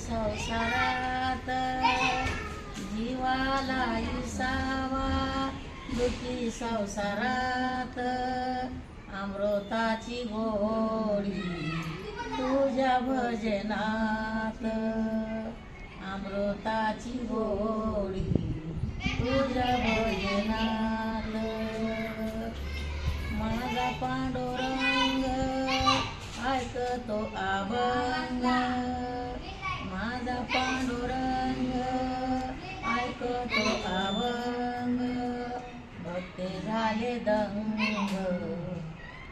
संसारात जीवाला इसावा दुखी संसारात अमृताची गोडी तुझ्या भजनात अमृताची गोडी तुझ्या भजनात माझा पांडुरंग ऐकतो अभंग माझा पांडुरंग ऐकतो अभंग भक्ती झाले दंग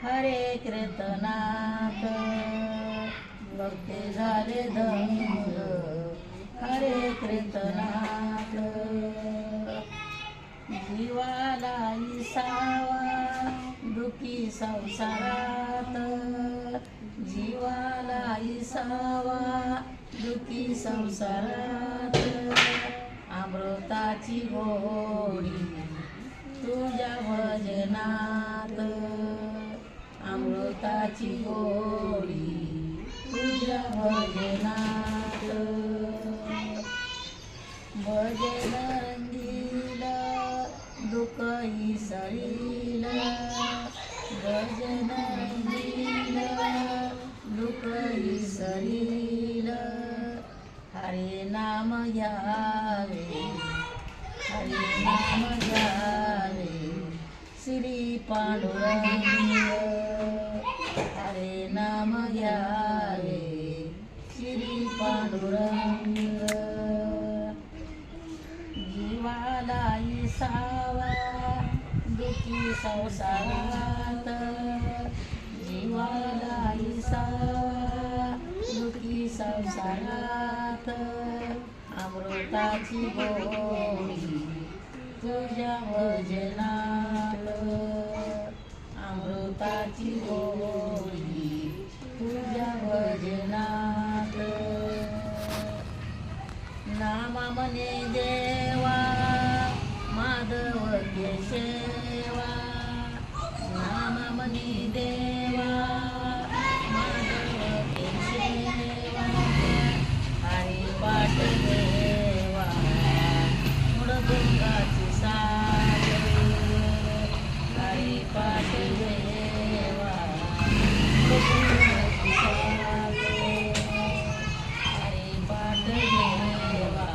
हरे कीर्तनात भक्ती झाले दंग हरे कीर्तनात जीवाला इसावा दुखी संसारात जीवाला इसावा दुखी संसारात अमृताची गोडी तुझ्या भजनात अमृताची गोडी तुझ्या भजनात भजन रंगीला दुःख इसरील भजन रंगीला दुःख इसरील हरे नाम घ्यावे हरे नाम घ्यावे श्री पांडुरंग हरे नाम घ्यावे श्री पांडुरंग जीवाला इसावा दुखी संसारात जीवाला इसावा दुखी संसारात अमृताची गोडी तुझ्या भजनात अमृताची गोडी तुझ्या भजनात नामा मने देवा माधव केशवा नामा मने देवा माधव केशवा हरी पाठ देवा मुडगुंगाची सागर हरी पाठ देवा मुडगुंगाची सागर हरी पाठ देवा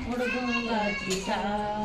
मुडगुंगाची सागर